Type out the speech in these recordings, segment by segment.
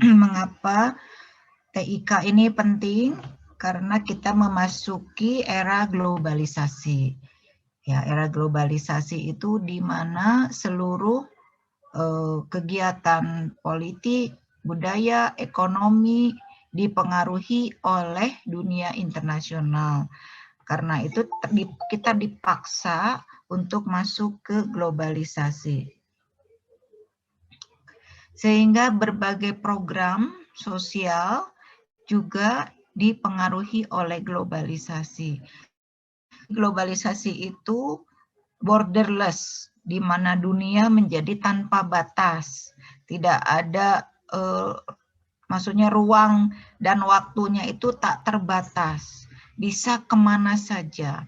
Mengapa TIK ini penting? Karena kita memasuki era globalisasi. Ya, era globalisasi itu di mana seluruh kegiatan politik, budaya, ekonomi dipengaruhi oleh dunia internasional. Karena itu kita dipaksa untuk masuk ke globalisasi. Sehingga berbagai program sosial juga dipengaruhi oleh globalisasi. Globalisasi itu borderless, di mana dunia menjadi tanpa batas. Tidak ada, maksudnya ruang dan waktunya itu tak terbatas. Bisa kemana saja.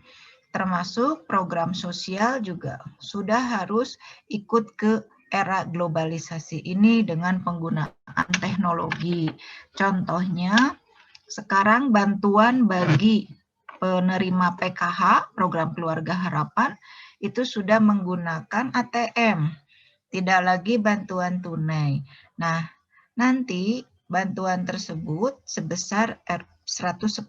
Termasuk program sosial juga sudah harus ikut ke era globalisasi ini dengan penggunaan teknologi. Contohnya, sekarang bantuan bagi penerima PKH, program Keluarga Harapan, itu sudah menggunakan ATM, tidak lagi bantuan tunai. Nah, nanti bantuan tersebut sebesar 110.000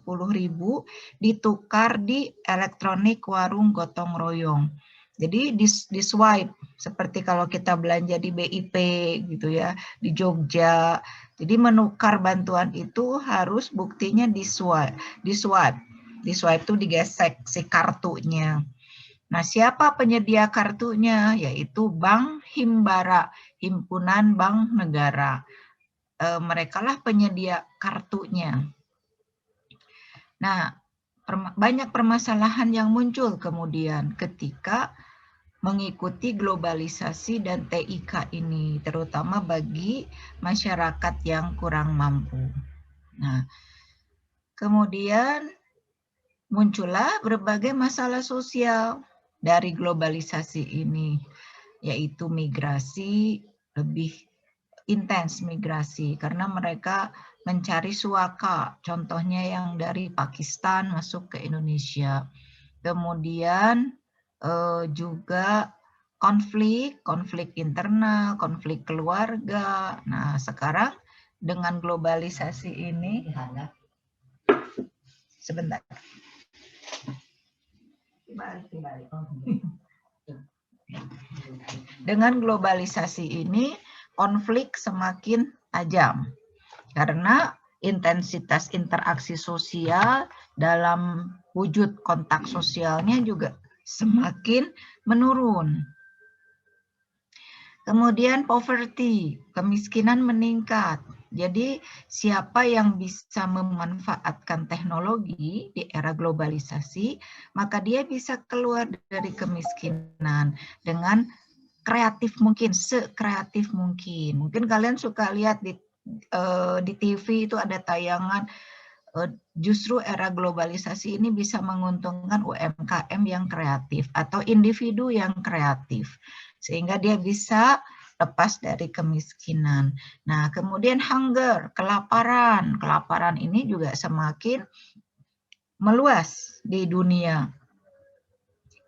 ditukar di elektronik warung gotong royong. Jadi di swipe, seperti kalau kita belanja di BIP gitu ya, di Jogja. Jadi menukar bantuan itu harus buktinya di swipe. Di swipe itu digesek si kartunya. Nah, siapa penyedia kartunya? Yaitu Bank Himbara, Himpunan Bank Negara. Mereka lah penyedia kartunya. Nah, banyak permasalahan yang muncul kemudian ketika mengikuti globalisasi dan TIK ini, terutama bagi masyarakat yang kurang mampu. Nah, kemudian muncullah berbagai masalah sosial dari globalisasi ini, yaitu migrasi, lebih intens migrasi, karena mereka mencari suaka, contohnya yang dari Pakistan masuk ke Indonesia. Kemudian juga konflik internal, konflik keluarga. Nah, sekarang dengan globalisasi ini, sebentar. Dengan globalisasi ini, konflik semakin tajam karena intensitas interaksi sosial dalam wujud kontak sosialnya juga semakin menurun. Kemudian poverty, kemiskinan meningkat. Jadi siapa yang bisa memanfaatkan teknologi di era globalisasi, maka dia bisa keluar dari kemiskinan dengan kreatif mungkin, sekreatif mungkin. Mungkin kalian suka lihat di TV itu ada tayangan, justru era globalisasi ini bisa menguntungkan UMKM yang kreatif atau individu yang kreatif, sehingga dia bisa lepas dari kemiskinan. Nah, kemudian hunger, kelaparan. Kelaparan ini juga semakin meluas di dunia.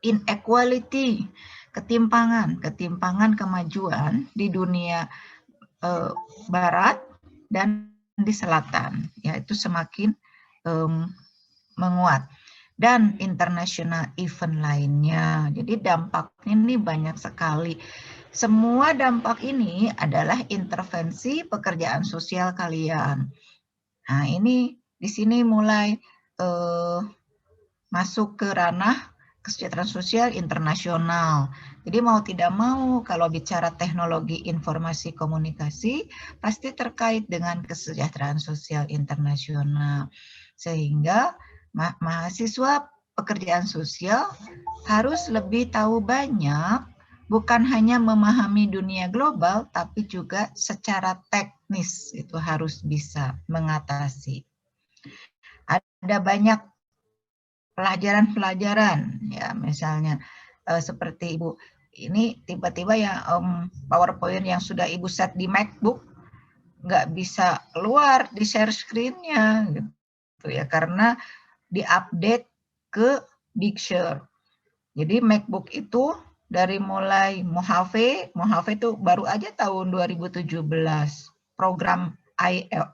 Inequality, ketimpangan kemajuan di dunia barat dan di selatan, yaitu semakin menguat. Dan international event lainnya. Jadi dampaknya ini banyak sekali. Semua dampak ini adalah intervensi pekerjaan sosial kalian. Nah, ini di sini mulai masuk ke ranah kesejahteraan sosial internasional. Jadi mau tidak mau kalau bicara teknologi informasi komunikasi pasti terkait dengan kesejahteraan sosial internasional. Sehingga mahasiswa pekerjaan sosial harus lebih tahu banyak, bukan hanya memahami dunia global, tapi juga secara teknis itu harus bisa mengatasi. Ada banyak pelajaran-pelajaran, ya misalnya seperti Ibu, ini tiba-tiba ya PowerPoint yang sudah Ibu set di MacBook nggak bisa keluar di share screen-nya, gitu ya, karena diupdate ke Bigshare. Jadi MacBook itu dari mulai Mojave itu baru aja tahun 2017. Program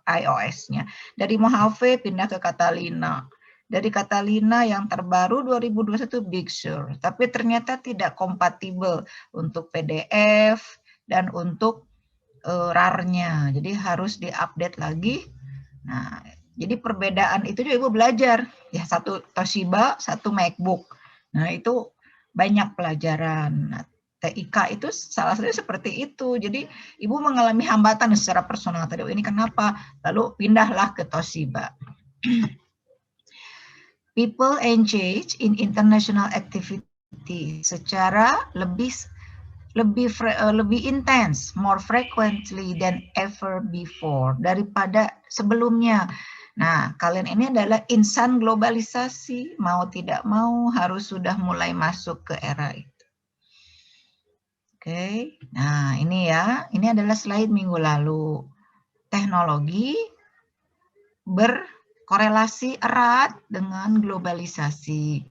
iOS-nya. Dari Mojave pindah ke Catalina. Dari Catalina yang terbaru 2021 Big Sur, tapi ternyata tidak kompatibel untuk PDF dan untuk RAR-nya. Jadi harus diupdate lagi. Nah, jadi perbedaan itu juga Ibu belajar. Ya, satu Toshiba, satu MacBook. Nah, itu banyak pelajaran. Nah, TIK itu salah satunya seperti itu. Jadi Ibu mengalami hambatan secara personal tadi. Ini kenapa? Lalu pindahlah ke Toshiba. People engage in international activity secara lebih intens, more frequently than ever before, daripada sebelumnya. Nah, kalian ini adalah insan globalisasi, mau tidak mau harus sudah mulai masuk ke era itu. Oke, nah ini ya, ini adalah slide minggu lalu. Teknologi berkorelasi erat dengan globalisasi.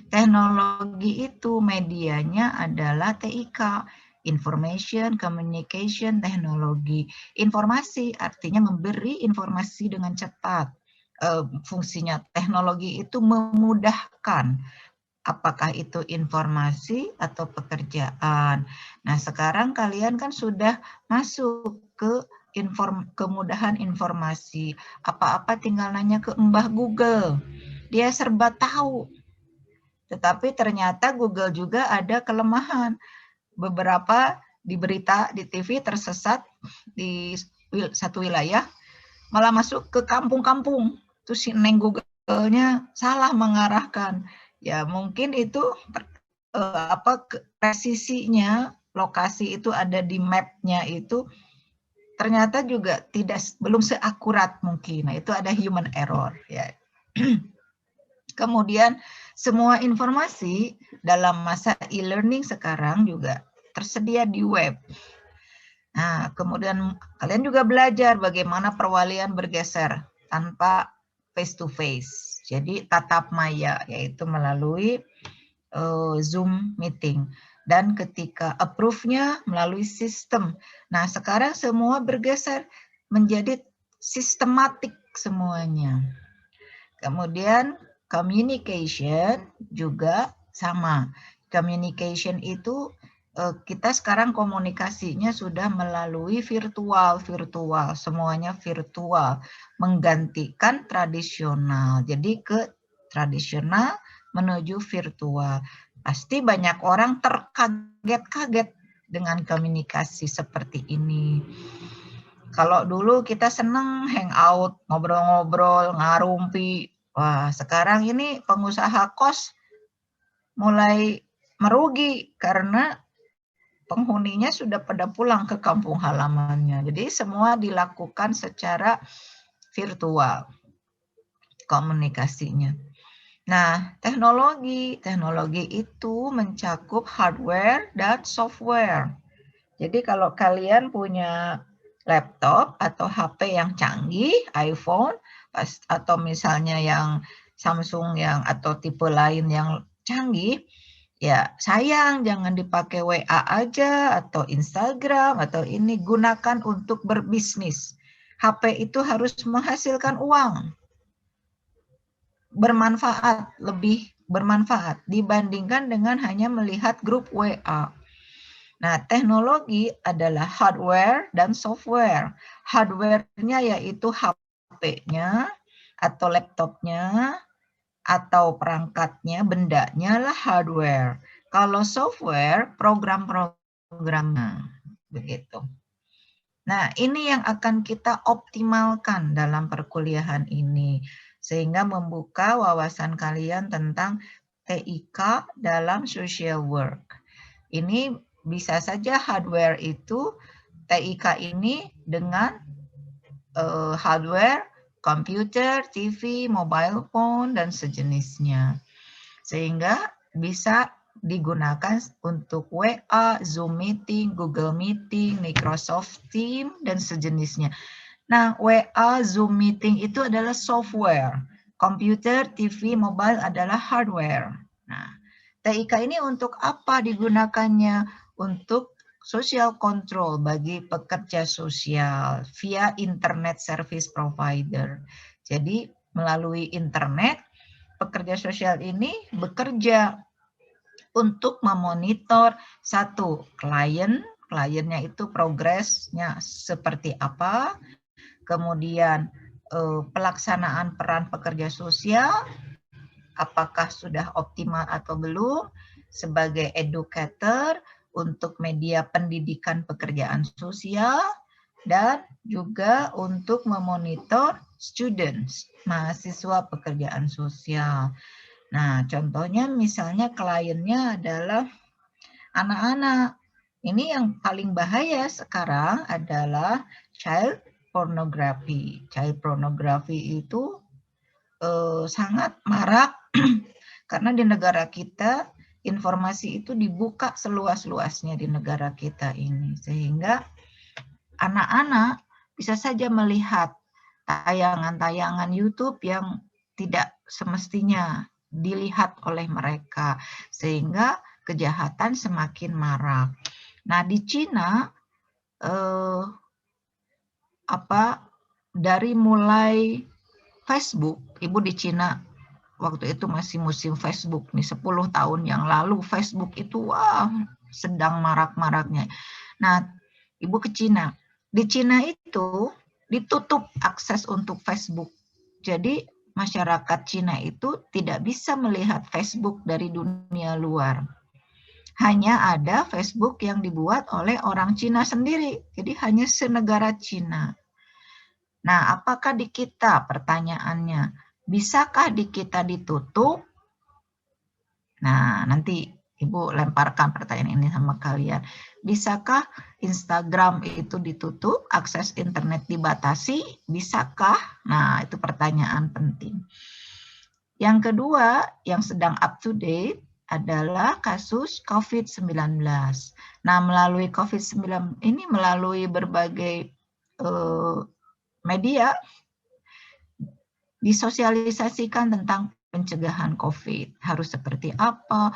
Teknologi itu medianya adalah TIK, Information Communication Technology. Informasi artinya memberi informasi dengan cepat. Fungsinya teknologi itu memudahkan, apakah itu informasi atau pekerjaan. Nah, sekarang kalian kan sudah masuk ke kemudahan informasi. Apa-apa tinggal nanya ke Mbah Google. Dia serba tahu. Tetapi ternyata Google juga ada kelemahan. Beberapa di berita di TV tersesat di satu wilayah, malah masuk ke kampung-kampung. Terus si Neng Google-nya salah mengarahkan. Ya mungkin itu presisinya, lokasi itu ada di map-nya itu ternyata juga belum seakurat mungkin. Nah, itu ada human error ya. Kemudian semua informasi dalam masa e-learning sekarang juga tersedia di web. Nah, kemudian kalian juga belajar bagaimana perwalian bergeser tanpa face to face. Jadi tatap maya, yaitu melalui Zoom meeting. Dan ketika approve-nya melalui sistem. Nah, sekarang semua bergeser menjadi sistematik semuanya. Kemudian communication juga sama. Communication itu kita sekarang komunikasinya sudah melalui virtual, semuanya virtual, menggantikan tradisional. Jadi ke tradisional menuju virtual. Pasti banyak orang terkaget-kaget dengan komunikasi seperti ini. Kalau dulu kita seneng hangout, ngobrol-ngobrol, ngarumpi. Wah, sekarang ini pengusaha kos mulai merugi karena penghuninya sudah pada pulang ke kampung halamannya. Jadi semua dilakukan secara virtual komunikasinya. Nah, teknologi itu mencakup hardware dan software. Jadi kalau kalian punya laptop atau HP yang canggih, iPhone, atau misalnya yang Samsung yang atau tipe lain yang canggih, ya sayang jangan dipakai WA aja atau Instagram atau ini, gunakan untuk berbisnis. HP itu harus menghasilkan uang. Lebih bermanfaat dibandingkan dengan hanya melihat grup WA. Nah, teknologi adalah hardware dan software. Hardware-nya yaitu HP-nya atau laptopnya atau perangkatnya, bendanya lah hardware. Kalau software, program-programnya. Begitu. Nah, ini yang akan kita optimalkan dalam perkuliahan ini. Sehingga membuka wawasan kalian tentang TIK dalam social work. Ini bisa saja hardware itu, TIK ini dengan hardware, komputer, TV, mobile phone, dan sejenisnya. Sehingga bisa digunakan untuk WA, Zoom Meeting, Google Meeting, Microsoft Teams, dan sejenisnya. Nah, WA, Zoom Meeting itu adalah software. Komputer, TV, mobile adalah hardware. Nah, TIK ini untuk apa digunakannya? Untuk social control bagi pekerja sosial via internet service provider. Jadi melalui internet, pekerja sosial ini bekerja untuk memonitor satu kliennya itu progresnya seperti apa, kemudian pelaksanaan peran pekerja sosial, apakah sudah optimal atau belum, sebagai educator untuk media pendidikan pekerjaan sosial, dan juga untuk memonitor students, mahasiswa pekerjaan sosial. Nah, contohnya misalnya kliennya adalah anak-anak. Ini yang paling bahaya sekarang adalah child pornography. Child pornography itu sangat marak karena di negara kita informasi itu dibuka seluas-luasnya di negara kita ini. Sehingga anak-anak bisa saja melihat tayangan-tayangan YouTube yang tidak semestinya dilihat oleh mereka. Sehingga kejahatan semakin marak. Nah, di Cina dari mulai Facebook, Ibu di Cina waktu itu masih musim Facebook nih, 10 tahun yang lalu Facebook itu wah sedang marak-maraknya. Nah, Ibu ke Cina. Di Cina itu ditutup akses untuk Facebook. Jadi masyarakat Cina itu tidak bisa melihat Facebook dari dunia luar. Hanya ada Facebook yang dibuat oleh orang Cina sendiri. Jadi hanya senegara Cina. Nah, apakah di kita, pertanyaannya, bisakah di kita ditutup? Nah, nanti Ibu lemparkan pertanyaan ini sama kalian. Bisakah Instagram itu ditutup, akses internet dibatasi? Bisakah? Nah, itu pertanyaan penting. Yang kedua, yang sedang up to date, adalah kasus COVID-19. Nah, melalui COVID-19 ini, melalui berbagai media, disosialisasikan tentang pencegahan COVID. Harus seperti apa,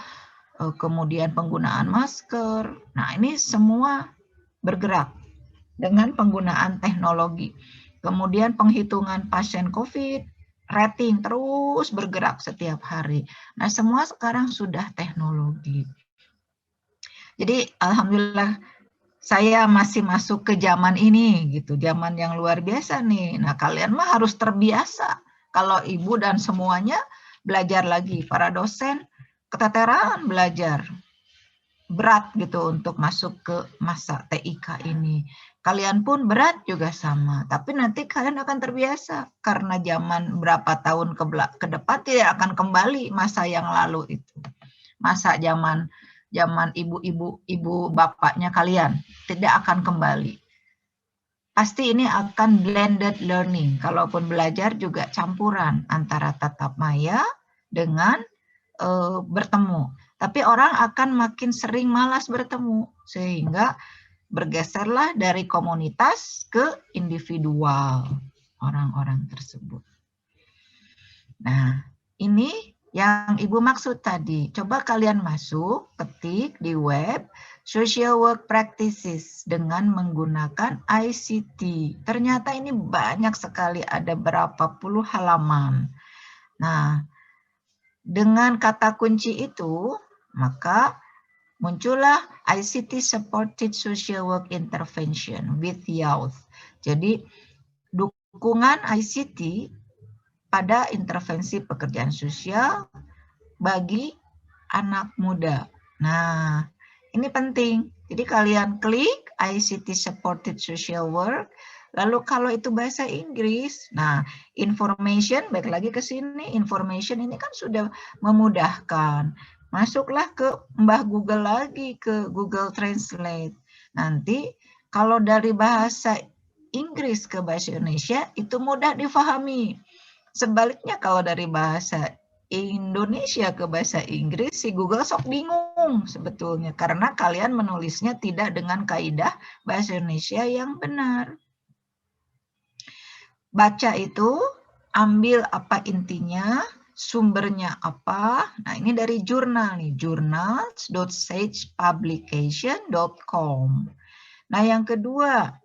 kemudian penggunaan masker. Nah, ini semua bergerak dengan penggunaan teknologi. Kemudian penghitungan pasien COVID, rating terus bergerak setiap hari. Nah, semua sekarang sudah teknologi. Jadi alhamdulillah saya masih masuk ke zaman ini gitu, zaman yang luar biasa nih. Nah, kalian mah harus terbiasa. Kalau Ibu dan semuanya belajar lagi, para dosen keteteran belajar. Berat gitu untuk masuk ke masa TIK ini. Kalian pun berat juga sama, tapi nanti kalian akan terbiasa karena zaman berapa tahun ke depan tidak akan kembali masa yang lalu itu. Masa zaman ibu bapaknya kalian tidak akan kembali. Pasti ini akan blended learning. Kalaupun belajar juga campuran antara tatap maya dengan bertemu. Tapi orang akan makin sering malas bertemu sehingga bergeserlah dari komunitas ke individual orang-orang tersebut. Nah, ini yang Ibu maksud tadi. Coba kalian masuk, ketik di web, social work practices dengan menggunakan ICT. Ternyata ini banyak sekali, ada berapa puluh halaman. Nah, dengan kata kunci itu, maka muncullah ICT Supported Social Work Intervention with Youth. Jadi dukungan ICT pada intervensi pekerjaan sosial bagi anak muda. Nah, ini penting. Jadi kalian klik ICT Supported Social Work. Lalu kalau itu bahasa Inggris, nah information, balik lagi ke sini, information ini kan sudah memudahkan. Masuklah ke Mbah Google lagi, ke Google Translate. Nanti kalau dari bahasa Inggris ke bahasa Indonesia, itu mudah difahami. Sebaliknya kalau dari bahasa Indonesia ke bahasa Inggris, si Google sok bingung sebetulnya. Karena kalian menulisnya tidak dengan kaidah bahasa Indonesia yang benar. Baca itu, ambil apa intinya, Sumbernya apa? Nah, ini dari jurnal nih, journals.sagepublication.com. Nah, yang kedua,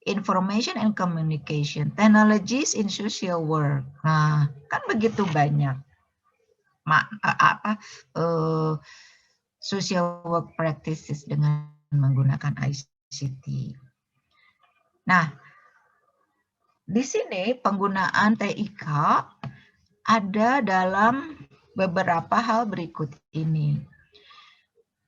Information and Communication, Technologies in Social Work. Nah, kan begitu banyak social work practices dengan menggunakan ICT. Nah, di sini penggunaan TIK ada dalam beberapa hal berikut ini.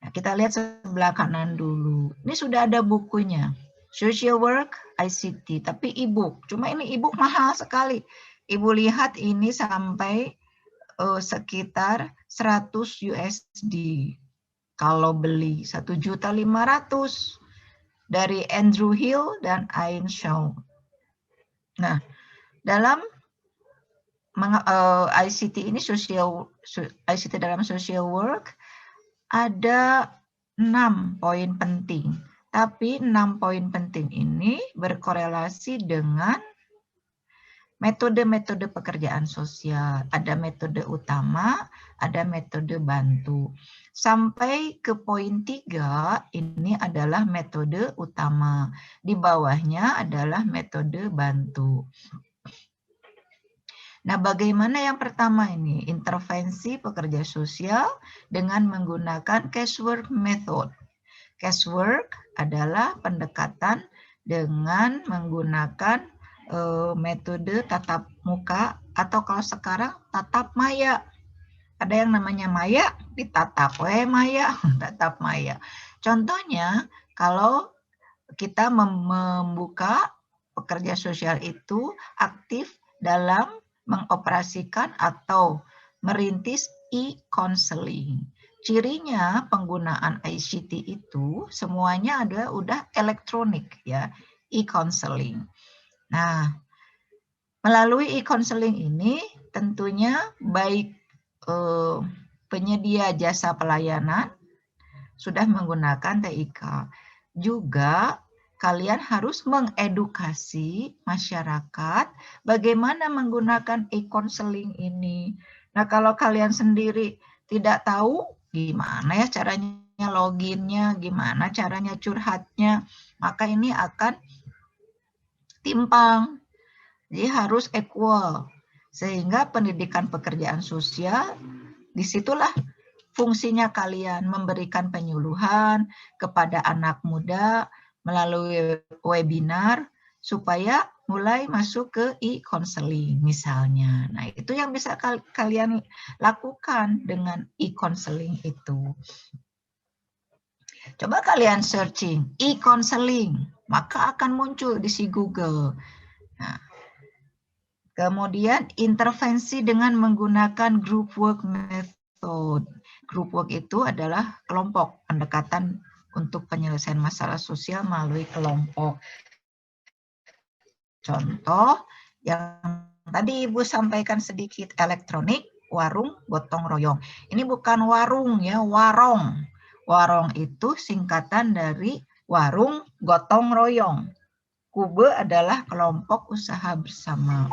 Nah, kita lihat sebelah kanan dulu. Ini sudah ada bukunya. Social Work ICT, tapi e-book. Cuma ini e-book mahal sekali. Ibu lihat ini sampai sekitar 100 USD. Kalau beli 1.500.000 dari Andrew Hill dan Ain Shaw. Nah, dalam ICT ini ICT dalam social work ada 6 poin penting. Tapi 6 poin penting ini berkorelasi dengan metode-metode pekerjaan sosial. Ada metode utama, ada metode bantu. Sampai ke poin 3, ini adalah metode utama. Di bawahnya adalah metode bantu. Nah, bagaimana yang pertama ini? Intervensi pekerja sosial dengan menggunakan casework method. Casework adalah pendekatan dengan menggunakan metode tatap muka atau kalau sekarang tatap maya. Ada yang namanya maya, ditatap. Maya, tatap maya. Contohnya, kalau kita membuka pekerja sosial itu aktif dalam mengoperasikan atau merintis e-counseling. Cirinya penggunaan ICT itu semuanya ada udah elektronik ya, e-counseling. Nah, melalui e-counseling ini tentunya baik penyedia jasa pelayanan sudah menggunakan TIK. Juga kalian harus mengedukasi masyarakat bagaimana menggunakan e-counseling ini. Nah, kalau kalian sendiri tidak tahu gimana ya caranya loginnya, gimana caranya curhatnya, maka ini akan timpang. Jadi harus equal. Sehingga pendidikan pekerjaan sosial, disitulah fungsinya kalian memberikan penyuluhan kepada anak muda melalui webinar supaya mulai masuk ke e-counseling misalnya. Nah, itu yang bisa kalian lakukan dengan e-counseling itu. Coba kalian searching e-counseling, maka akan muncul di si Google. Nah, kemudian intervensi dengan menggunakan group work method. Group work itu adalah kelompok, pendekatan untuk penyelesaian masalah sosial melalui kelompok. Contoh yang tadi Ibu sampaikan sedikit, elektronik, warung, gotong royong. Ini bukan warung ya, warong. Warong itu singkatan dari warung, gotong royong. Kube adalah kelompok usaha bersama.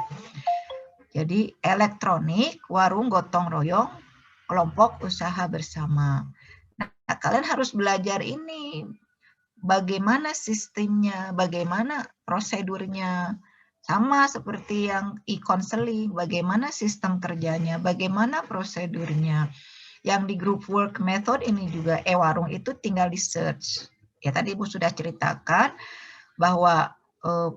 Jadi elektronik, warung, gotong royong, kelompok usaha bersama. Nah, kalian harus belajar ini. Bagaimana sistemnya, bagaimana prosedurnya. Sama seperti yang e-counseling, bagaimana sistem kerjanya, bagaimana prosedurnya. Yang di group work method ini juga warung itu tinggal di search. Ya tadi Ibu sudah ceritakan bahwa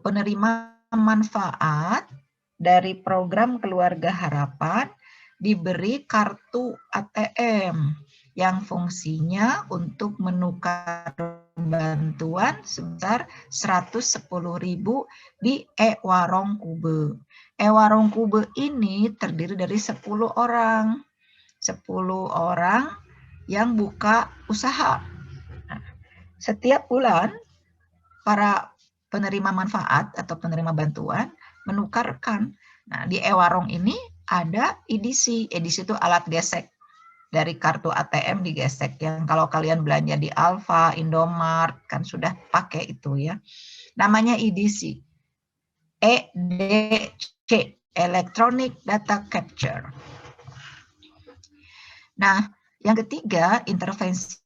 penerima manfaat dari program Keluarga Harapan diberi kartu ATM yang fungsinya untuk menukar bantuan sebesar 110.000 di e-warung Kube. E-warung Kube ini terdiri dari 10 orang. 10 orang yang buka usaha. Nah, setiap bulan para penerima manfaat atau penerima bantuan menukarkan. Nah, di e-warung ini ada edisi. Edisi itu alat gesek. Dari kartu ATM digesek. Yang kalau kalian belanja di Alfa, Indomart, kan sudah pakai itu ya. Namanya edisi. EDC, Electronic Data Capture. Nah, yang ketiga, intervensi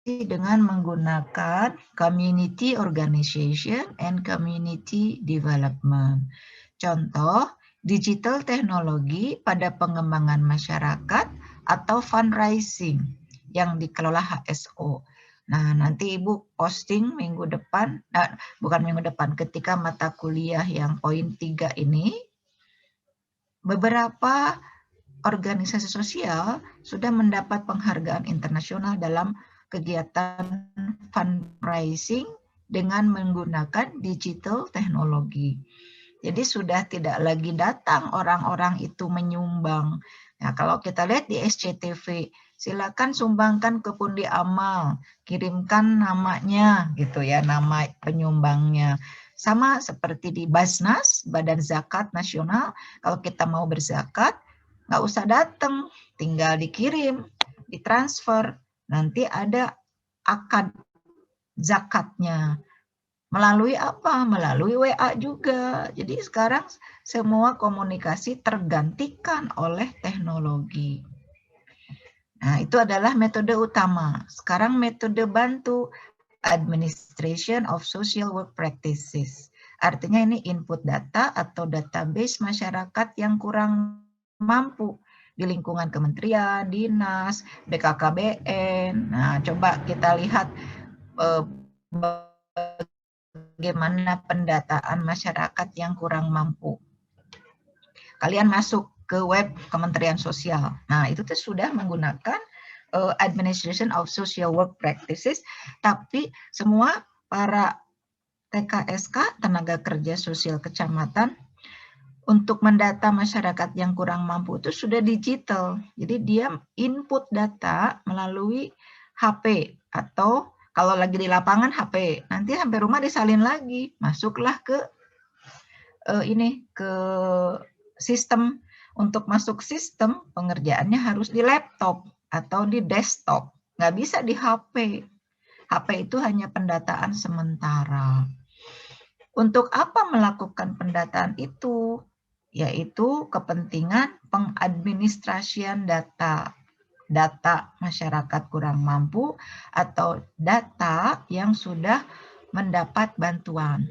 dengan menggunakan community organization and community development. Contoh, digital teknologi pada pengembangan masyarakat atau fundraising yang dikelola HSO. Nah, nanti Ibu posting minggu depan, bukan minggu depan, ketika mata kuliah yang poin 3 ini, beberapa organisasi sosial sudah mendapat penghargaan internasional dalam kegiatan fundraising dengan menggunakan digital teknologi. Jadi sudah tidak lagi datang orang-orang itu menyumbang. Nah, kalau kita lihat di SCTV, silakan sumbangkan ke pundi amal, kirimkan namanya gitu ya, nama penyumbangnya. Sama seperti di Basnas, Badan Zakat Nasional, kalau kita mau berzakat, nggak usah datang, tinggal dikirim, ditransfer, nanti ada akad zakatnya. Melalui apa? Melalui WA juga. Jadi sekarang semua komunikasi tergantikan oleh teknologi. Nah, itu adalah metode utama. Sekarang metode bantu, Administration of Social Work Practices. Artinya ini input data atau database masyarakat yang kurang mampu di lingkungan kementerian, dinas, BKKBN. Nah, coba kita lihat bagaimana pendataan masyarakat yang kurang mampu. Kalian masuk ke web Kementerian Sosial. Nah, itu tuh sudah menggunakan Administration of Social Work Practices, tapi semua para TKSK, tenaga kerja sosial kecamatan, untuk mendata masyarakat yang kurang mampu itu sudah digital. Jadi dia input data melalui HP atau kalau lagi di lapangan HP, nanti sampai rumah disalin lagi, masuklah ke ke sistem. Untuk masuk sistem pengerjaannya harus di laptop atau di desktop, nggak bisa di HP. HP itu hanya pendataan sementara. Untuk apa melakukan pendataan itu? Yaitu kepentingan pengadministrasian data. Data masyarakat kurang mampu atau data yang sudah mendapat bantuan.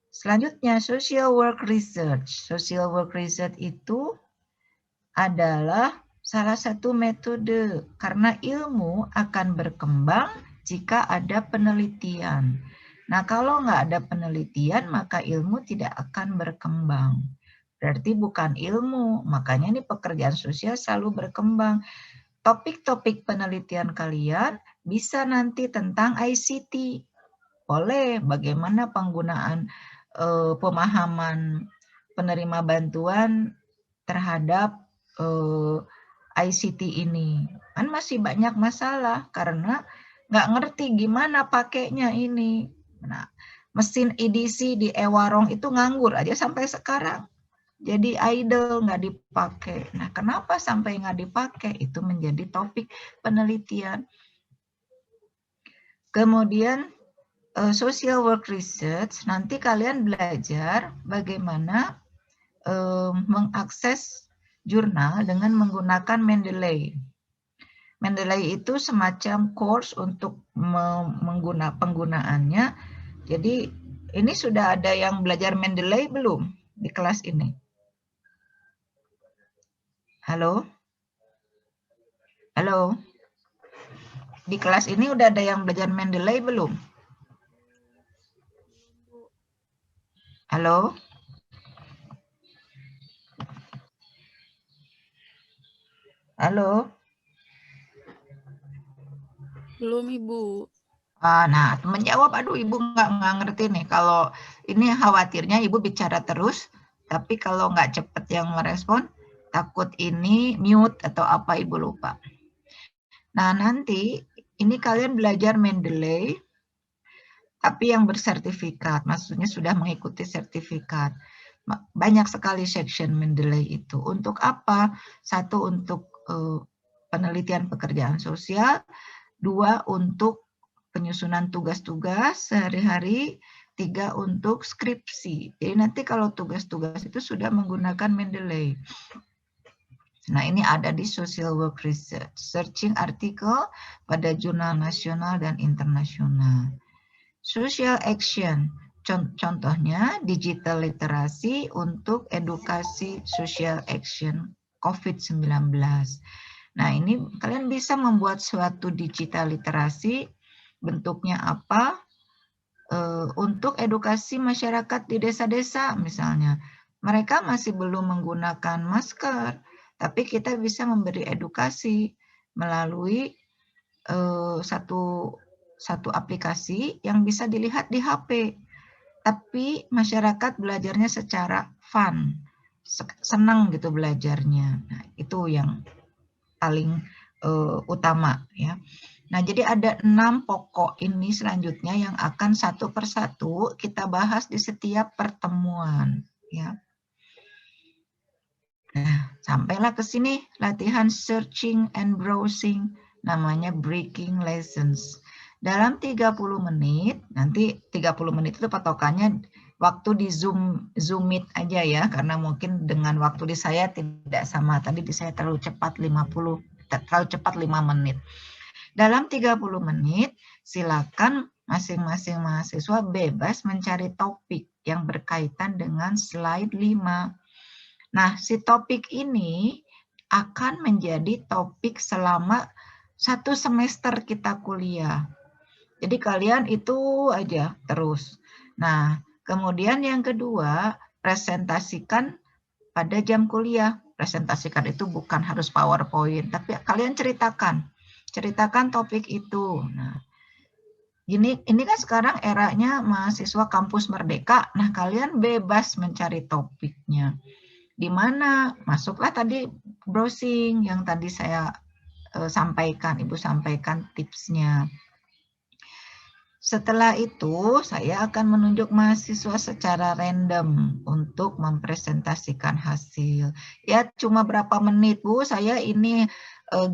Selanjutnya, social work research. Social work research itu adalah salah satu metode karena ilmu akan berkembang jika ada penelitian. Nah, kalau nggak ada penelitian, maka ilmu tidak akan berkembang. Berarti bukan ilmu, makanya ini pekerjaan sosial selalu berkembang. Topik-topik penelitian kalian bisa nanti tentang ICT. Boleh, bagaimana penggunaan pemahaman penerima bantuan terhadap ICT ini. Kan masih banyak masalah karena nggak ngerti gimana pakainya ini. Nah, mesin EDC di Ewarong itu nganggur aja sampai sekarang. Jadi idle, nggak dipakai. Nah, kenapa sampai nggak dipakai? Itu menjadi topik penelitian. Kemudian social work research, nanti kalian belajar bagaimana mengakses jurnal dengan menggunakan Mendeley. Mendeley itu semacam course untuk penggunaannya. Jadi ini sudah ada yang belajar Mendeley belum di kelas ini? Halo? Halo? Di kelas ini udah ada yang belajar Mendeley belum? Halo? Halo? Belum, Ibu. Nah, teman jawab, aduh Ibu nggak ngerti nih. Kalau ini khawatirnya Ibu bicara terus, tapi kalau nggak cepet yang merespon, takut ini mute atau apa Ibu lupa. Nah, nanti ini kalian belajar Mendeley, tapi yang bersertifikat, maksudnya sudah mengikuti sertifikat. Banyak sekali section Mendeley itu. Untuk apa? Satu, untuk penelitian pekerjaan sosial. Dua, untuk penyusunan tugas-tugas sehari-hari. Tiga, untuk skripsi. Jadi nanti kalau tugas-tugas itu sudah menggunakan Mendeley. Nah, ini ada di Social Work Research, searching artikel pada jurnal nasional dan internasional. Social action, contohnya digital literasi untuk edukasi social action COVID-19. Nah, ini kalian bisa membuat suatu digital literasi, bentuknya apa, untuk edukasi masyarakat di desa-desa misalnya. Mereka masih belum menggunakan masker, tapi kita bisa memberi edukasi melalui satu aplikasi yang bisa dilihat di HP. Tapi masyarakat belajarnya secara fun, senang gitu belajarnya. Nah, itu yang paling utama ya. Nah, jadi ada 6 pokok ini selanjutnya yang akan satu persatu kita bahas di setiap pertemuan ya. Nah, sampailah ke sini latihan searching and browsing, namanya breaking lessons. Dalam 30 menit, nanti 30 menit itu patokannya waktu di Zoom Meet aja ya, karena mungkin dengan waktu di saya tidak sama. Tadi di saya terlalu cepat 5 menit. Dalam 30 menit, silakan masing-masing mahasiswa bebas mencari topik yang berkaitan dengan slide 5. Nah, si topik ini akan menjadi topik selama 1 semester kita kuliah. Jadi kalian itu aja terus. Nah, kemudian yang kedua, presentasikan pada jam kuliah. Presentasikan itu bukan harus PowerPoint, tapi kalian ceritakan topik itu. Nah, ini kan sekarang eranya mahasiswa kampus merdeka. Nah, kalian bebas mencari topiknya. Di mana masuklah tadi browsing yang tadi saya sampaikan, Ibu sampaikan tipsnya. Setelah itu saya akan menunjuk mahasiswa secara random untuk mempresentasikan hasil. Ya cuma berapa menit Bu, saya ini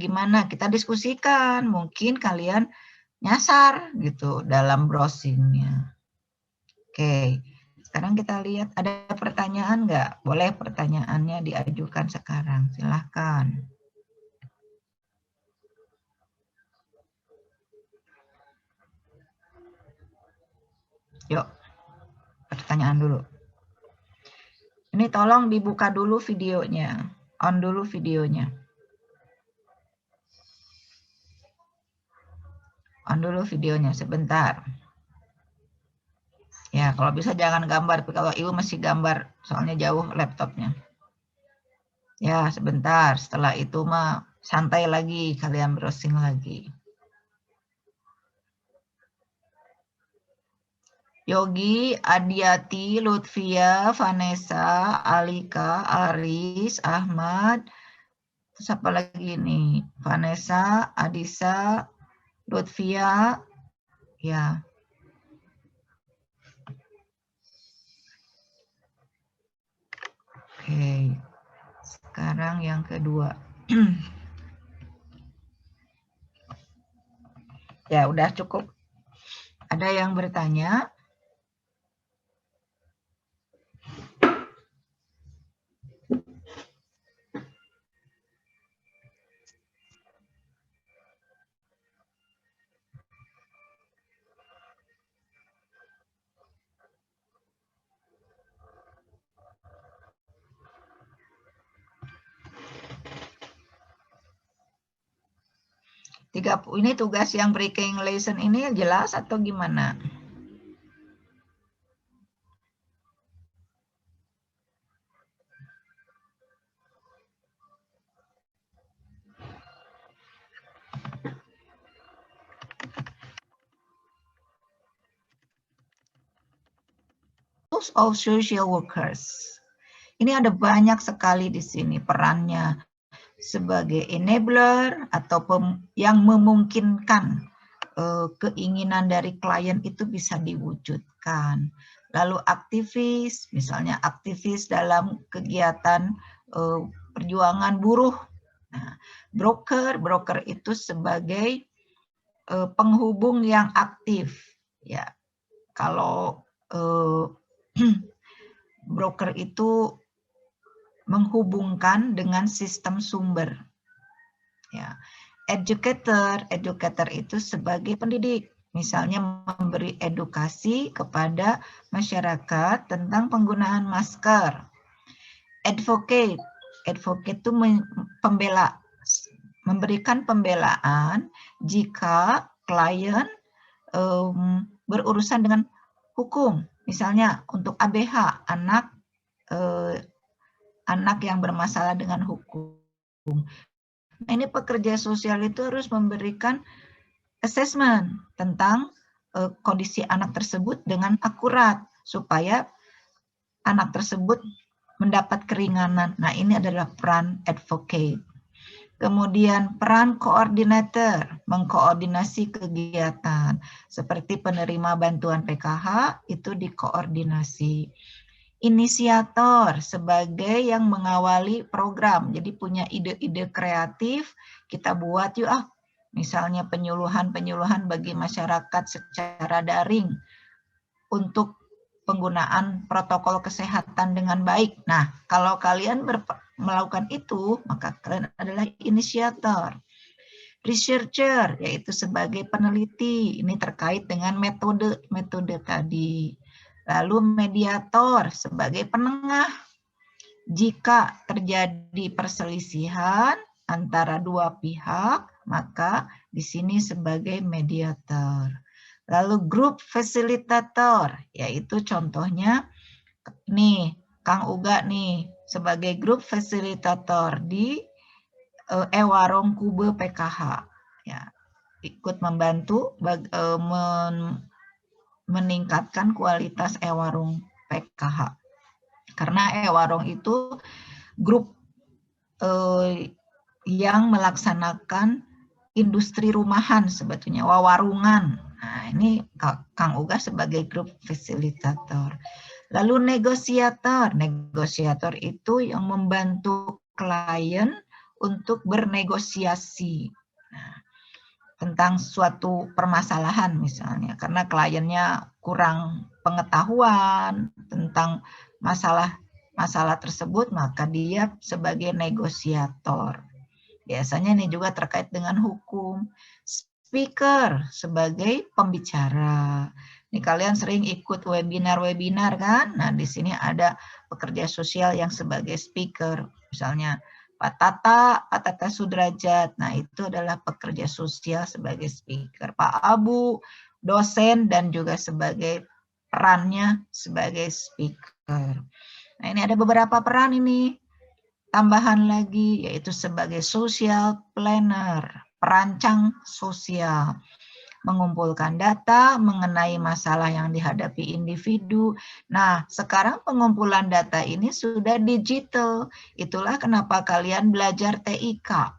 gimana kita diskusikan, mungkin kalian nyasar gitu dalam browsingnya. Oke. Sekarang kita lihat ada pertanyaan nggak? Boleh pertanyaannya diajukan sekarang, silahkan. Yuk, pertanyaan dulu. Ini tolong dibuka dulu videonya, on dulu videonya. On dulu videonya sebentar. Ya, kalau bisa jangan gambar, tapi kalau Ibu masih gambar, soalnya jauh laptopnya. Ya, sebentar. Setelah itu mah santai lagi, kalian browsing lagi. Yogi, Adiati, Lutfia, Vanessa, Alika, Aris, Ahmad, terus apa lagi nih? Vanessa, Adisa, Lutfia, ya. Oke, sekarang yang kedua. Ya, udah cukup. Ada yang bertanya? Ini tugas yang breaking lesson ini jelas atau gimana? Of social workers. Ini ada banyak sekali di sini perannya sebagai enabler atau yang memungkinkan keinginan dari klien itu bisa diwujudkan. Lalu aktivis, misalnya aktivis dalam kegiatan perjuangan buruh. Nah, broker itu sebagai penghubung yang aktif. Ya, kalau broker itu menghubungkan dengan sistem sumber. Ya. Educator itu sebagai pendidik, misalnya memberi edukasi kepada masyarakat tentang penggunaan masker. Advocate itu pembela, memberikan pembelaan jika klien berurusan dengan hukum, misalnya untuk ABH, anak yang bermasalah dengan hukum. Nah, ini pekerja sosial itu harus memberikan assessment tentang kondisi anak tersebut dengan akurat supaya anak tersebut mendapat keringanan. Nah, ini adalah peran advocate. Kemudian peran koordinator, mengkoordinasi kegiatan. Seperti penerima bantuan PKH, itu dikoordinasi. Inisiator, sebagai yang mengawali program. Jadi punya ide-ide kreatif, kita buat yuk misalnya penyuluhan-penyuluhan bagi masyarakat secara daring untuk penggunaan protokol kesehatan dengan baik. Nah, kalau kalian melakukan itu, maka kalian adalah inisiator. Researcher, yaitu sebagai peneliti, ini terkait dengan metode tadi. Lalu mediator, sebagai penengah. Jika terjadi perselisihan antara dua pihak, maka di sini sebagai mediator. Lalu grup fasilitator, yaitu contohnya nih Kang Uga nih sebagai grup fasilitator di Ewarong Kube PKH, ya, ikut membantu meningkatkan kualitas Ewarong PKH. Karena Ewarong itu grup yang melaksanakan industri rumahan sebetulnya, wawarungan. Nah, ini Kang Uga sebagai grup fasilitator. Lalu negosiator. Negosiator itu yang membantu klien untuk bernegosiasi tentang suatu permasalahan misalnya. Karena kliennya kurang pengetahuan tentang masalah tersebut, maka dia sebagai negosiator. Biasanya ini juga terkait dengan hukum. Speaker sebagai pembicara. Ini kalian sering ikut webinar kan? Nah, di sini ada pekerja sosial yang sebagai speaker. Misalnya Pak Tata Sudrajat. Nah, itu adalah pekerja sosial sebagai speaker. Pak Abu, dosen dan juga sebagai perannya sebagai speaker. Nah, ini ada beberapa peran ini. Tambahan lagi, yaitu sebagai social planner, perancang sosial, mengumpulkan data mengenai masalah yang dihadapi individu. Nah, sekarang pengumpulan data ini sudah digital. Itulah kenapa kalian belajar TIK,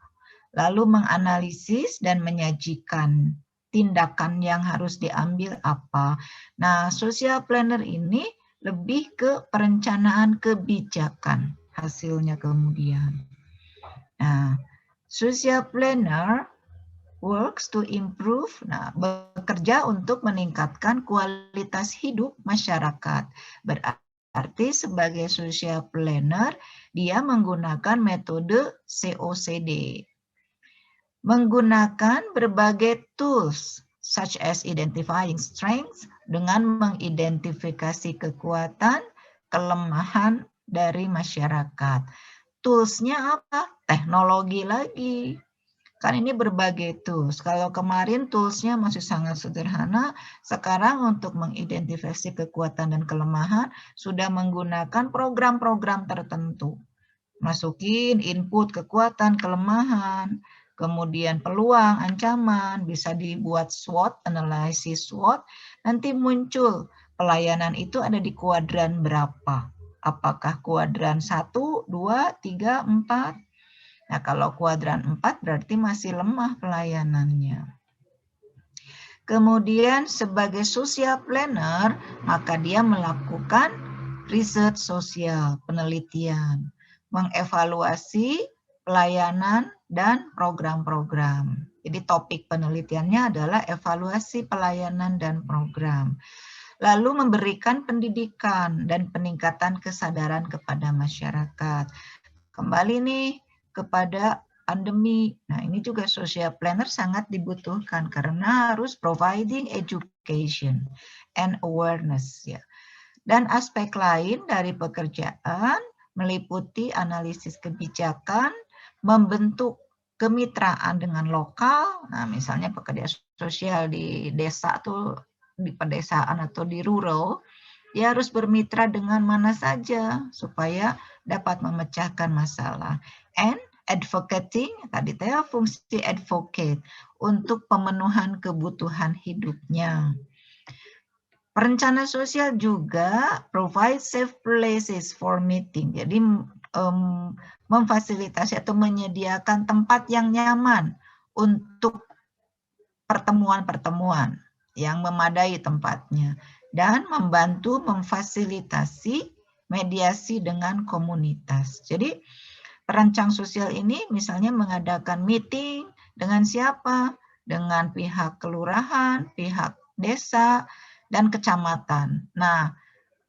lalu menganalisis dan menyajikan tindakan yang harus diambil apa. Nah, social planner ini lebih ke perencanaan kebijakan hasilnya kemudian. Nah, social planner works to improve, bekerja untuk meningkatkan kualitas hidup masyarakat. Berarti sebagai social planner, dia menggunakan metode COCD. Menggunakan berbagai tools, such as identifying strengths, dengan mengidentifikasi kekuatan, kelemahan dari masyarakat. Toolsnya apa? Teknologi lagi. Kan ini berbagai tools. Kalau kemarin toolsnya masih sangat sederhana, sekarang untuk mengidentifikasi kekuatan dan kelemahan sudah menggunakan program-program tertentu. Masukin input kekuatan, kelemahan, kemudian peluang, ancaman, bisa dibuat SWOT, analisis SWOT, nanti muncul pelayanan itu ada di kuadran berapa. Apakah kuadran 1, 2, 3, 4? Nah, kalau kuadran 4 berarti masih lemah pelayanannya. Kemudian sebagai social planner, maka dia melakukan riset sosial, penelitian, mengevaluasi pelayanan dan program-program. Jadi topik penelitiannya adalah evaluasi pelayanan dan program. lalu memberikan pendidikan dan peningkatan kesadaran kepada masyarakat. Kembali nih kepada pandemi. Nah, ini juga social planner sangat dibutuhkan karena harus providing education and awareness ya. Dan aspek lain dari pekerjaan meliputi analisis kebijakan, membentuk kemitraan dengan lokal. Nah, misalnya pekerja sosial di desa tuh, di pedesaan atau di rural, dia harus bermitra dengan mana saja supaya dapat memecahkan masalah. And advocating, tadi saya fungsi advocate untuk pemenuhan kebutuhan hidupnya. Perencana sosial juga provide safe places for meeting. Jadi memfasilitasi atau menyediakan tempat yang nyaman untuk pertemuan-pertemuan yang memadai tempatnya dan membantu memfasilitasi mediasi dengan komunitas. Jadi perancang sosial ini misalnya mengadakan meeting dengan siapa? Dengan pihak kelurahan, pihak desa, dan kecamatan. Nah,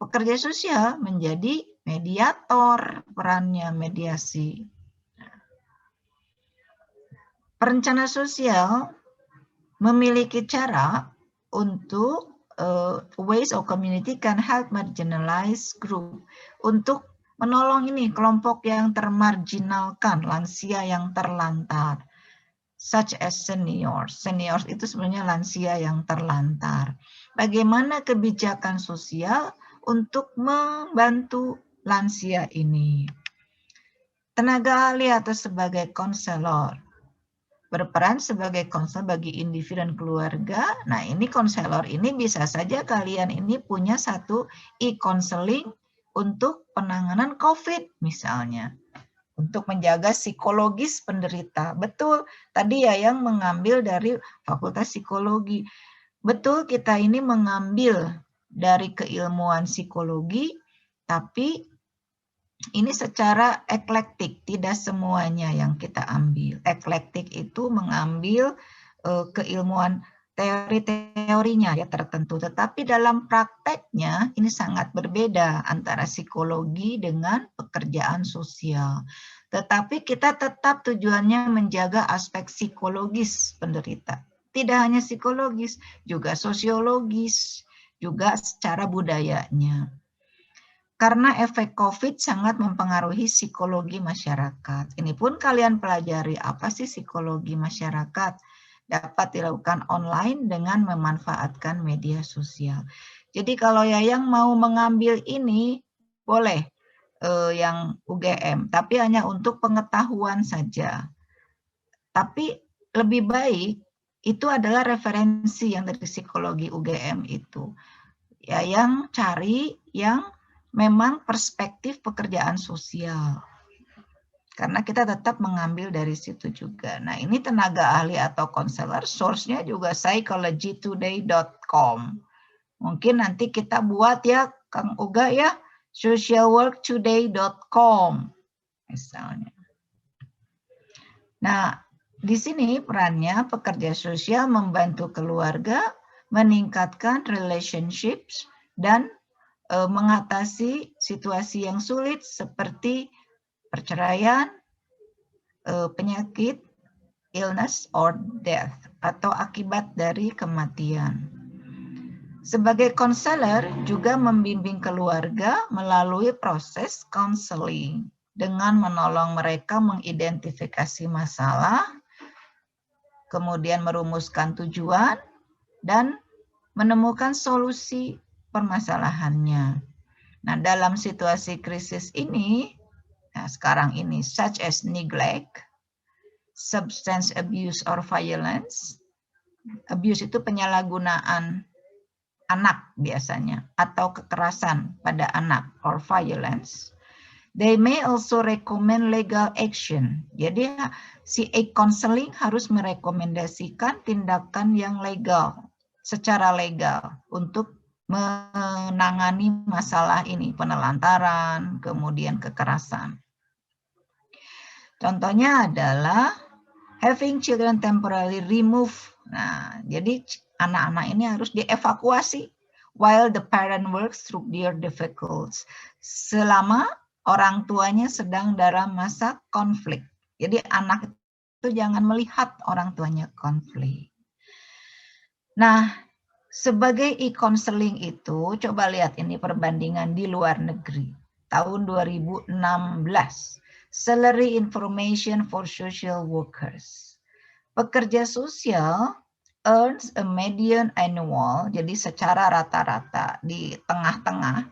pekerja sosial menjadi mediator, perannya mediasi. Perencana sosial memiliki cara untuk ways of community can help marginalized group untuk menolong ini kelompok yang termarginalkan, lansia yang terlantar, such as seniors. Seniors itu sebenarnya lansia yang terlantar. Bagaimana kebijakan sosial untuk membantu lansia ini? Tenaga ahli atau sebagai konselor berperan sebagai konselor bagi individu dan keluarga. Nah, ini konselor ini bisa saja kalian ini punya satu e-counseling untuk penanganan COVID misalnya. Untuk menjaga psikologis penderita. Betul, tadi Yayang mengambil dari Fakultas Psikologi. Betul, kita ini mengambil dari keilmuan psikologi, tapi ini secara eklektik, tidak semuanya yang kita ambil. Eklektik itu mengambil keilmuan teori-teorinya ya tertentu, tetapi dalam prakteknya ini sangat berbeda antara psikologi dengan pekerjaan sosial. Tetapi kita tetap tujuannya menjaga aspek psikologis penderita. Tidak hanya psikologis, juga sosiologis, juga secara budayanya. Karena efek COVID sangat mempengaruhi psikologi masyarakat. Ini pun kalian pelajari apa sih psikologi masyarakat. Dapat dilakukan online dengan memanfaatkan media sosial. Jadi kalau Yayang mau mengambil ini, boleh yang UGM, tapi hanya untuk pengetahuan saja. Tapi lebih baik itu adalah referensi yang dari psikologi UGM itu. Yayang cari yang memang perspektif pekerjaan sosial. Karena kita tetap mengambil dari situ juga. Nah, ini tenaga ahli atau konselor, source-nya juga psychologytoday.com. Mungkin nanti kita buat ya, Kang Uga ya, socialworktoday.com misalnya. Nah, di sini perannya pekerja sosial membantu keluarga, meningkatkan relationships, dan mengatasi situasi yang sulit seperti perceraian, penyakit, illness or death, atau akibat dari kematian. Sebagai konselor juga membimbing keluarga melalui proses counseling dengan menolong mereka mengidentifikasi masalah, kemudian merumuskan tujuan, dan menemukan solusi permasalahannya. Nah, dalam situasi krisis ini, nah sekarang ini, such as neglect, substance abuse or violence, abuse itu penyalahgunaan anak biasanya, atau kekerasan pada anak, or violence. They may also recommend legal action. Jadi si e-counseling harus merekomendasikan tindakan yang legal, secara legal, untuk menangani masalah ini, penelantaran, kemudian kekerasan. Contohnya adalah having children temporarily removed. Nah, jadi anak-anak ini harus dievakuasi while the parent works through their difficulties. Selama orang tuanya sedang dalam masa konflik. Jadi anak itu jangan melihat orang tuanya konflik. Nah, sebagai e-counseling itu, coba lihat ini perbandingan di luar negeri. Tahun 2016, Salary Information for Social Workers. Pekerja sosial earns a median annual, jadi secara rata-rata di tengah-tengah,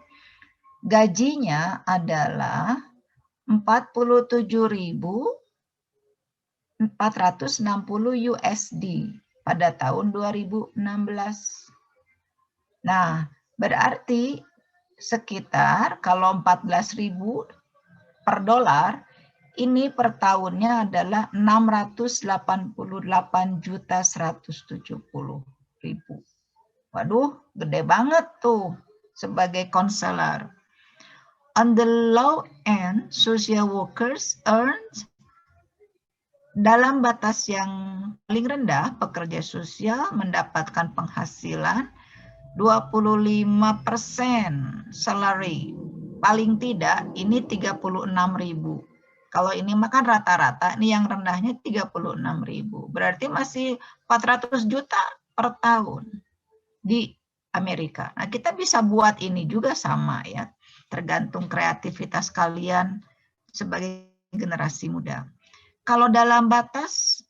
gajinya adalah 47.460 USD pada tahun 2016. Nah, berarti sekitar kalau 14.000 per dolar, ini per tahunnya adalah 688.170.000. Waduh, gede banget tuh sebagai konselor. On the low end, social workers earn dalam batas yang paling rendah, pekerja sosial mendapatkan penghasilan 25% salary. Paling tidak ini 36.000. Kalau ini makan rata-rata, ini yang rendahnya 36.000. Berarti masih 400 juta per tahun di Amerika. Nah, kita bisa buat ini juga sama ya. Tergantung kreativitas kalian sebagai generasi muda. Kalau dalam batas,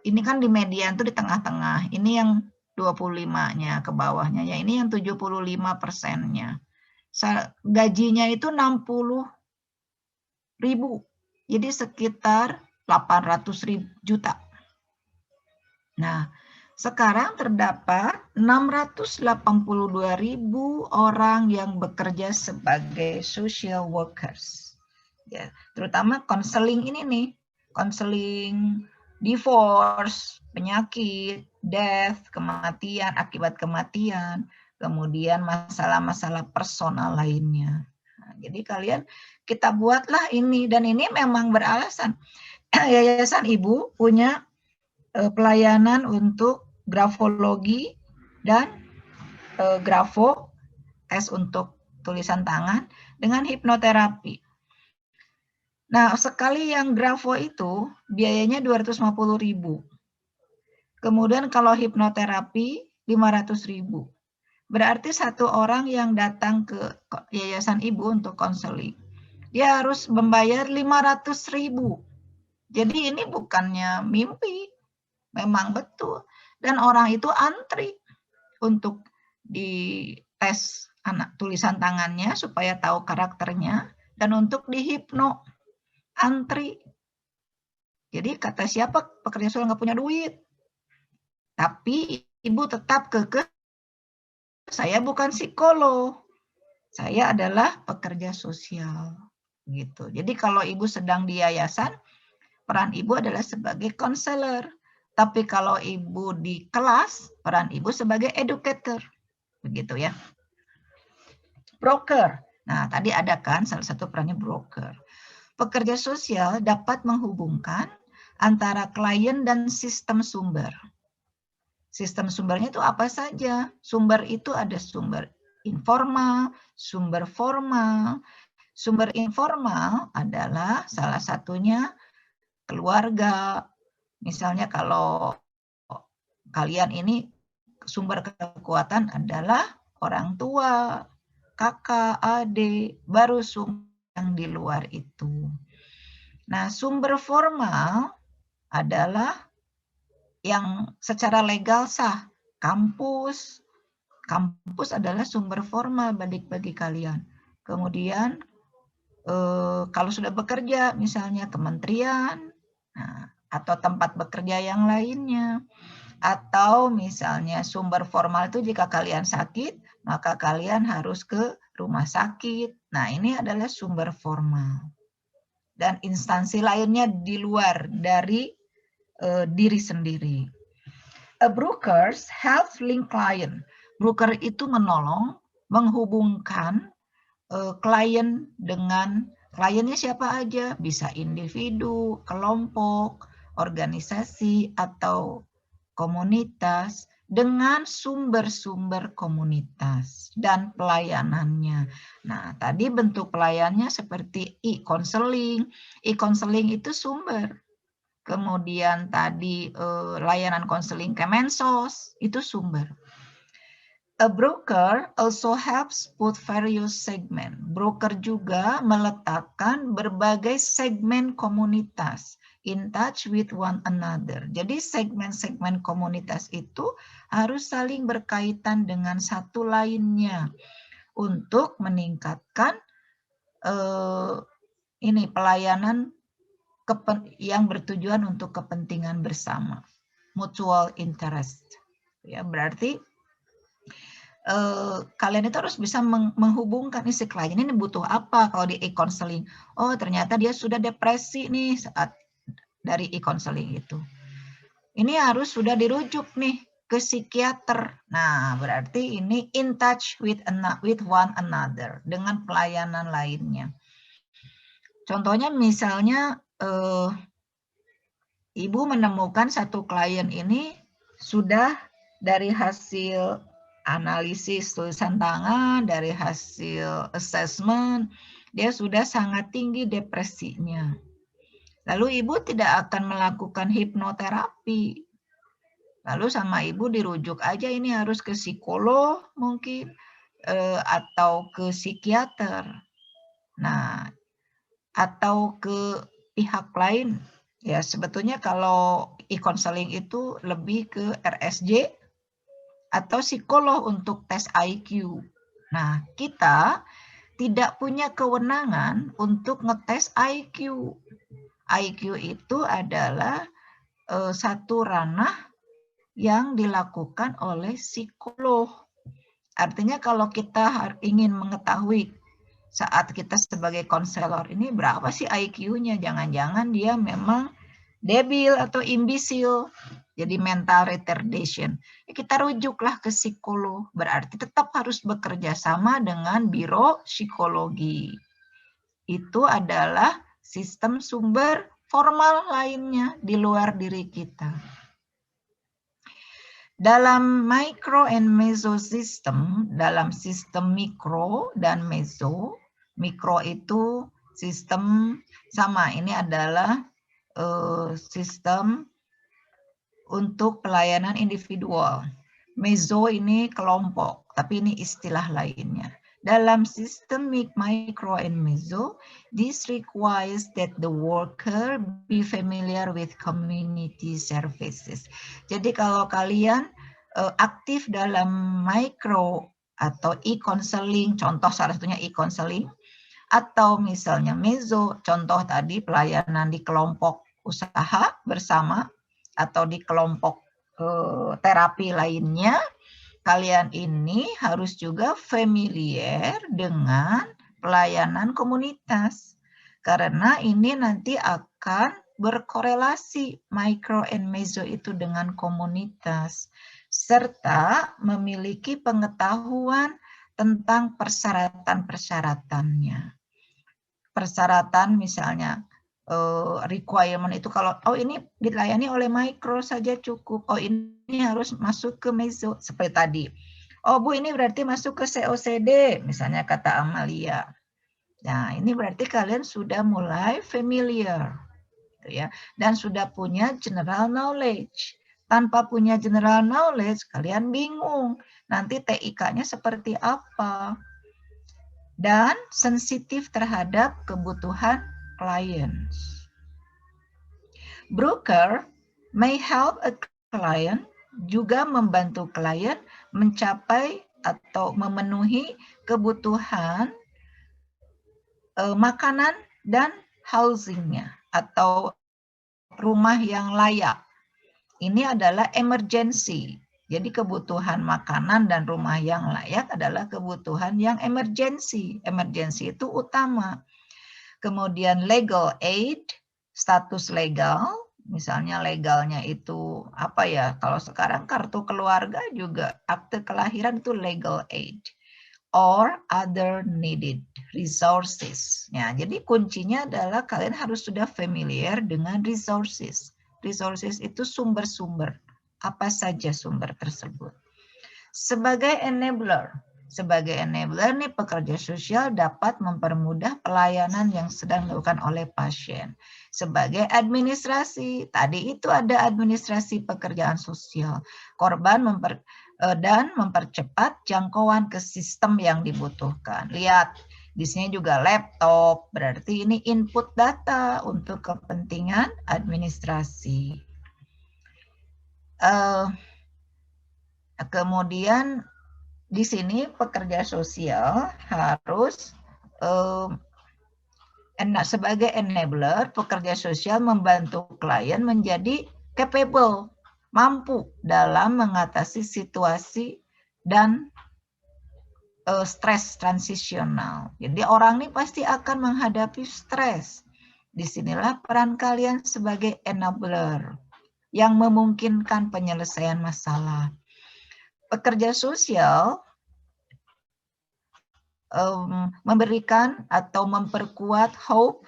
ini kan di median itu di tengah-tengah. Ini yang 25-nya ke bawahnya. Ya, ini yang 75%-nya. Gajinya itu 60.000. Jadi sekitar 800.000 juta. Nah, sekarang terdapat 682.000 orang yang bekerja sebagai social workers. Ya, terutama konseling ini nih, konseling divorce, penyakit, death, kematian, akibat kematian, kemudian masalah-masalah personal lainnya. Nah, jadi kalian kita buatlah ini, dan ini memang beralasan. Yayasan Ibu punya pelayanan untuk grafologi dan grafo, tes untuk tulisan tangan, dengan hipnoterapi. Nah, sekali yang grafo itu biayanya 250.000. Kemudian kalau hipnoterapi 500.000. Berarti satu orang yang datang ke Yayasan Ibu untuk konseling, dia harus membayar 500.000. Jadi ini bukannya mimpi, memang betul. Dan orang itu antri untuk dites anak tulisan tangannya supaya tahu karakternya, dan untuk dihipno. Antri. Jadi kata siapa pekerja sosial nggak punya duit. Tapi ibu tetap kekeh, saya bukan psikolog. Saya adalah pekerja sosial. Gitu. Jadi kalau ibu sedang di yayasan, peran ibu adalah sebagai konselor. Tapi kalau ibu di kelas, peran ibu sebagai educator. Begitu ya. Broker. Nah, tadi ada kan salah satu perannya broker. Pekerja sosial dapat menghubungkan antara klien dan sistem sumber. Sistem sumbernya itu apa saja? Sumber itu ada sumber informal, sumber formal. Sumber informal adalah salah satunya keluarga. Misalnya kalau kalian ini sumber kekuatan adalah orang tua, kakak, adik, baru sumber yang di luar itu. Nah, sumber formal adalah yang secara legal sah. Kampus adalah sumber formal bagi kalian. Kemudian kalau sudah bekerja, misalnya kementerian, nah, atau tempat bekerja yang lainnya, atau misalnya sumber formal itu jika kalian sakit, maka kalian harus ke rumah sakit. Nah, ini adalah sumber formal. Dan instansi lainnya di luar dari diri sendiri. A brokers help link client. Broker itu menolong, menghubungkan klien dengan, kliennya siapa aja, bisa individu, kelompok, organisasi, atau komunitas dengan sumber-sumber komunitas dan pelayanannya. Nah, tadi bentuk pelayanannya seperti e-counseling. E-counseling itu sumber. Kemudian tadi layanan konseling Kemensos, itu sumber. A broker also helps put various segment. Broker juga meletakkan berbagai segmen komunitas in touch with one another. Jadi segmen-segmen komunitas itu harus saling berkaitan dengan satu lainnya untuk meningkatkan ini pelayanan yang bertujuan untuk kepentingan bersama, mutual interest. Ya, berarti kalian itu harus bisa menghubungkan si klien ini butuh apa kalau di e-counseling. Oh, ternyata dia sudah depresi nih saat dari e-counseling itu. Ini harus sudah dirujuk nih ke psikiater. Nah, berarti ini in touch with one another dengan pelayanan lainnya. Contohnya misalnya Ibu menemukan satu klien ini sudah dari hasil analisis tulisan tangan, dari hasil assessment, dia sudah sangat tinggi depresinya. Lalu ibu tidak akan melakukan hipnoterapi. Lalu sama ibu dirujuk aja ini harus ke psikolog mungkin atau ke psikiater. Nah, atau ke pihak lain. Ya, sebetulnya kalau e-counseling itu lebih ke RSJ atau psikolog untuk tes IQ. Nah, kita tidak punya kewenangan untuk ngetes IQ. IQ itu adalah satu ranah yang dilakukan oleh psikolog. Artinya kalau kita ingin mengetahui saat kita sebagai konselor ini berapa sih IQ-nya, jangan-jangan dia memang debil atau imbisil, jadi mental retardation. Kita rujuklah ke psikolog, berarti tetap harus bekerja sama dengan biro psikologi. Itu adalah sistem sumber formal lainnya di luar diri kita. Dalam micro and meso system, dalam sistem mikro dan meso, mikro itu sistem sama, ini adalah sistem untuk pelayanan individual. Meso ini kelompok, tapi ini istilah lainnya. Dalam sistem micro and meso, this requires that the worker be familiar with community services. Jadi kalau kalian aktif dalam micro atau e-counseling, contoh salah satunya e-counseling, atau misalnya meso, contoh tadi pelayanan di kelompok usaha bersama atau di kelompok terapi lainnya, kalian ini harus juga familiar dengan pelayanan komunitas. Karena ini nanti akan berkorelasi micro and meso itu dengan komunitas. Serta memiliki pengetahuan tentang persyaratan-persyaratannya. Persyaratan misalnya, requirement itu kalau ini dilayani oleh micro saja cukup, ini harus masuk ke meso seperti tadi. Bu ini berarti masuk ke COCD misalnya kata Amalia. Nah ini berarti kalian sudah mulai familiar, gitu ya, dan sudah punya general knowledge. Tanpa punya general knowledge kalian bingung nanti TIK-nya seperti apa dan sensitif terhadap kebutuhan clients. Broker may help a client, juga membantu klien mencapai atau memenuhi kebutuhan makanan dan housingnya atau rumah yang layak. Ini adalah emergency. Jadi kebutuhan makanan dan rumah yang layak adalah kebutuhan yang emergency. Emergency itu utama. Kemudian legal aid, status legal, misalnya legalnya itu apa ya, kalau sekarang kartu keluarga juga akte kelahiran itu legal aid. Or other needed resources. Ya, jadi kuncinya adalah kalian harus sudah familiar dengan resources. Resources itu sumber-sumber. apa saja sumber tersebut. Sebagai enabler nih pekerja sosial dapat mempermudah pelayanan yang sedang dilakukan oleh pasien. Sebagai administrasi, tadi itu ada administrasi pekerjaan sosial. Korban dan mempercepat jangkauan ke sistem yang dibutuhkan. Lihat, di sini juga laptop, berarti ini input data untuk kepentingan administrasi. Kemudian di sini pekerja sosial harus sebagai enabler, pekerja sosial membantu klien menjadi capable, mampu dalam mengatasi situasi dan stres transisional. Jadi orang ini pasti akan menghadapi stres. Disinilah peran kalian sebagai enabler yang memungkinkan penyelesaian masalah. Pekerja sosial memberikan atau memperkuat hope,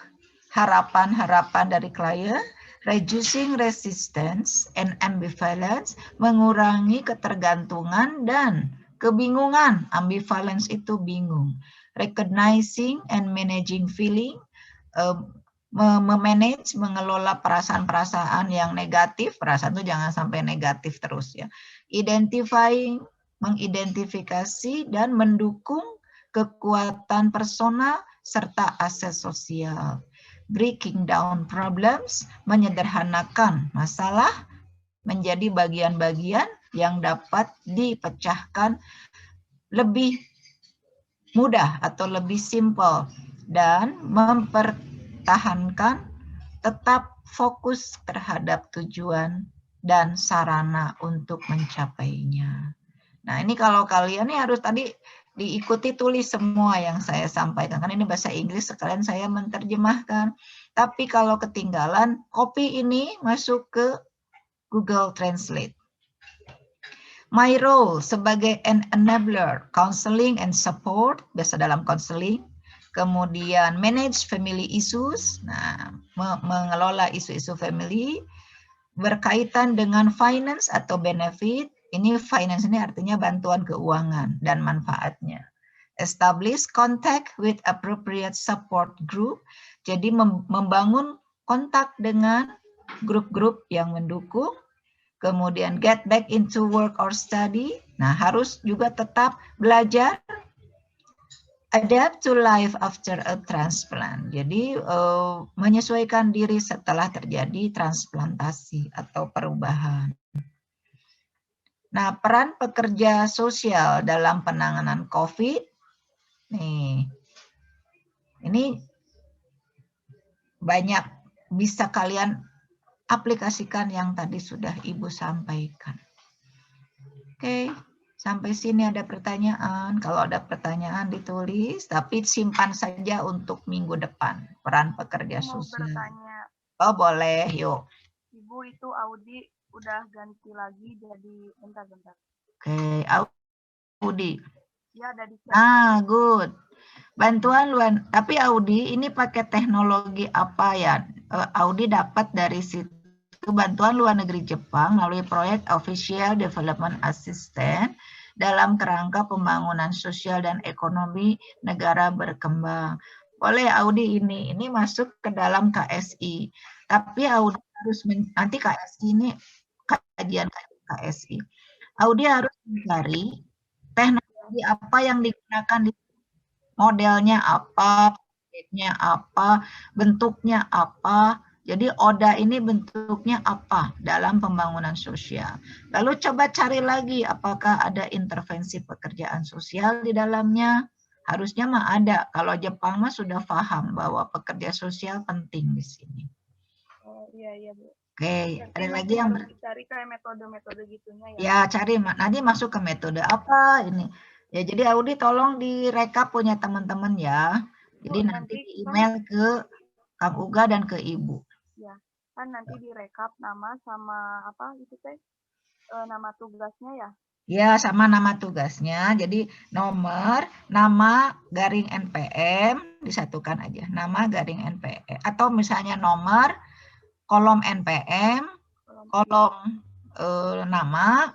harapan-harapan dari klien, reducing resistance and ambivalence, mengurangi ketergantungan dan kebingungan. Ambivalence itu bingung. Recognizing and managing feeling, memanage, mengelola perasaan-perasaan yang negatif. Perasaan itu jangan sampai negatif terus ya. Identifying, mengidentifikasi dan mendukung kekuatan personal serta akses sosial. Breaking down problems, menyederhanakan masalah menjadi bagian-bagian yang dapat dipecahkan lebih mudah atau lebih simpel dan mempertahankan tetap fokus terhadap tujuan dan sarana untuk mencapainya. Nah, ini kalau kalian nih harus tadi diikuti tulis semua yang saya sampaikan. Karena ini bahasa Inggris, sekalian saya menerjemahkan. Tapi kalau ketinggalan, copy ini masuk ke Google Translate. My role sebagai an enabler, counseling and support, biasa dalam counseling. Kemudian manage family issues, nah, mengelola isu-isu family, berkaitan dengan finance atau benefit. Ini finance ini artinya bantuan keuangan dan manfaatnya. Establish contact with appropriate support group. Jadi membangun kontak dengan grup-grup yang mendukung. Kemudian get back into work or study. Nah, harus juga tetap belajar. Adapt to life after a transplant. Jadi menyesuaikan diri setelah terjadi transplantasi atau perubahan. Nah, peran pekerja sosial dalam penanganan COVID, nih, ini banyak bisa kalian aplikasikan yang tadi sudah Ibu sampaikan. Oke, sampai sini ada pertanyaan. Kalau ada pertanyaan ditulis, tapi simpan saja untuk minggu depan. Peran pekerja sosial. Bertanya. Oh, boleh, yuk. Ibu, itu Audi udah ganti lagi jadi bentar-bentar. Oke, Audi. Ya, ada di chat. Nah, good. Bantuan luar, tapi Audi ini pakai teknologi apa ya? Audi dapat dari situ bantuan luar negeri Jepang melalui proyek Official Development Assistant dalam kerangka pembangunan sosial dan ekonomi negara berkembang. Boleh Audi ini masuk ke dalam KSI. Tapi Audi harus nanti KSI ini kajian KSI. Audi harus mencari teknologi apa yang digunakan di modelnya apa, bentuknya apa. Jadi ODA ini bentuknya apa dalam pembangunan sosial. Lalu coba cari lagi apakah ada intervensi pekerjaan sosial di dalamnya. Harusnya mah ada. Kalau Jepang mah sudah paham bahwa pekerja sosial penting di sini. Oh iya Bu. Oke, ada lagi yang cari kayak metode-metode gitunya ya. Ya, cari nanti masuk ke metode apa ini. Ya, jadi Audi tolong direkap punya teman-teman ya. Jadi nanti di email ke Kang Uga dan ke Ibu. Ya, kan nanti direkap nama sama apa itu teh? Nama tugasnya ya? Ya, sama nama tugasnya. Jadi nomor, nama garing NPM disatukan aja. Nama garing NPM atau misalnya nomor kolom NPM, kolom nama,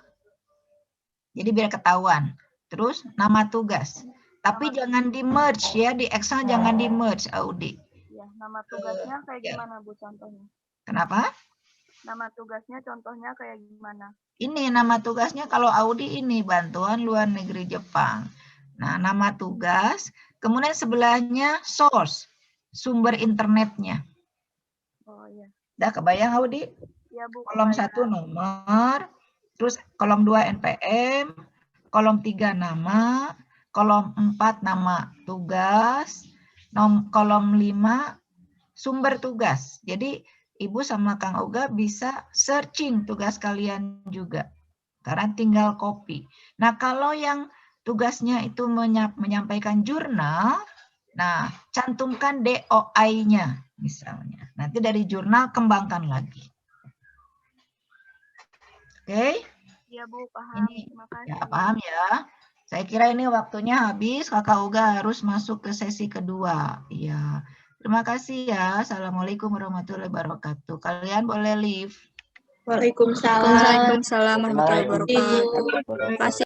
jadi biar ketahuan. Terus nama tugas. Tapi jangan di merge ya, di Excel jangan di merge, Audi. Ya, nama tugasnya kayak ya. gimana Bu contohnya? Kenapa? Nama tugasnya contohnya kayak gimana? Ini nama tugasnya kalau Audi ini Bantuan Luar Negeri Jepang. Nah, nama tugas, kemudian sebelahnya source, sumber internetnya. Oh iya. Udah kebayang Audi? Ya Bu. Kolom 1 nomor, terus kolom 2 NPM, kolom 3 nama, kolom 4 nama tugas, kolom 5 sumber tugas. Jadi Ibu sama Kang Oga bisa searching tugas kalian juga. Karena tinggal copy. Nah, kalau yang tugasnya itu menyampaikan jurnal, nah, cantumkan DOI-nya misalnya. Nanti dari jurnal kembangkan lagi. Oke? Iya Bu, paham. Ini Terima kasih. ya, paham ya. Saya kira ini waktunya habis. Kakak Uga harus masuk ke sesi kedua. Iya. Terima kasih ya. Assalamualaikum warahmatullahi wabarakatuh. Kalian boleh leave. Waalaikumsalam. Waalaikumsalam warahmatullahi wabarakatuh. Terima kasih.